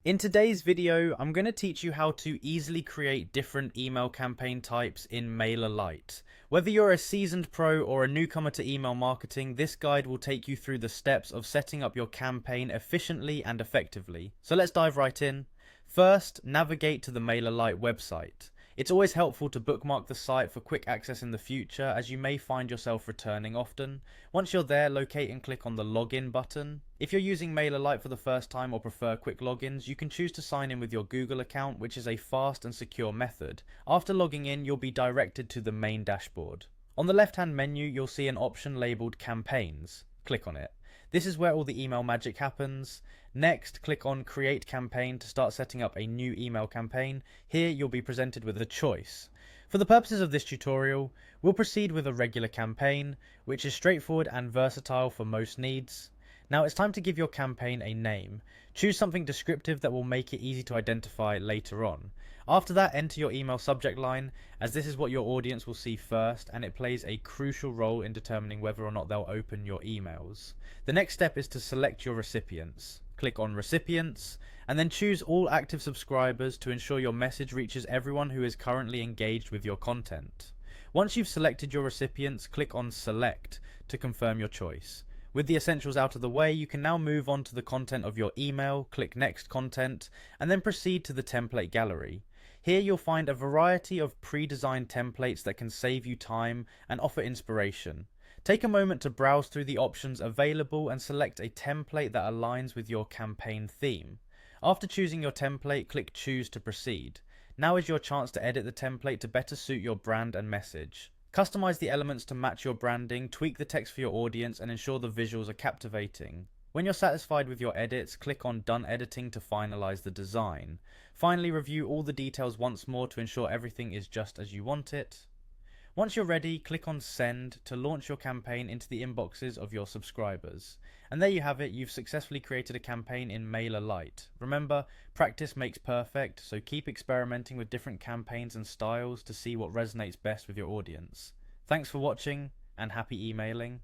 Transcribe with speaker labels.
Speaker 1: In today's video, I'm going to teach you how to easily create different email campaign types in Mailerlite. Whether you're a seasoned pro or a newcomer to email marketing, this guide will take you through the steps of setting up your campaign efficiently and effectively. So let's dive right in. First, navigate to the Mailerlite website. It's always helpful to bookmark the site for quick access in the future, as you may find yourself returning often. Once you're there, locate and click on the login button. If you're using Mailerlite for the first time or prefer quick logins, you can choose to sign in with your Google account, which is a fast and secure method. After logging in, you'll be directed to the main dashboard. On the left-hand menu, you'll see an option labeled Campaigns. Click on it. This is where all the email magic happens. Next, click on Create Campaign to start setting up a new email campaign. Here, you'll be presented with a choice. For the purposes of this tutorial, we'll proceed with a regular campaign, which is straightforward and versatile for most needs. Now it's time to give your campaign a name. Choose something descriptive that will make it easy to identify later on. After that, enter your email subject line, as this is what your audience will see first, and it plays a crucial role in determining whether or not they'll open your emails. The next step is to select your recipients. Click on Recipients, and then choose all active subscribers to ensure your message reaches everyone who is currently engaged with your content. Once you've selected your recipients, click on Select to confirm your choice. With the essentials out of the way, you can now move on to the content of your email, click Next Content, and then proceed to the template gallery. Here you'll find a variety of pre-designed templates that can save you time and offer inspiration. Take a moment to browse through the options available and select a template that aligns with your campaign theme. After choosing your template, click Choose to proceed. Now is your chance to edit the template to better suit your brand and message. Customize the elements to match your branding, tweak the text for your audience, and ensure the visuals are captivating. When you're satisfied with your edits, click on Done Editing to finalize the design. Finally, review all the details once more to ensure everything is just as you want it. Once you're ready, click on Send to launch your campaign into the inboxes of your subscribers. And there you have it, you've successfully created a campaign in Mailerlite. Remember, practice makes perfect, so keep experimenting with different campaigns and styles to see what resonates best with your audience. Thanks for watching, and happy emailing.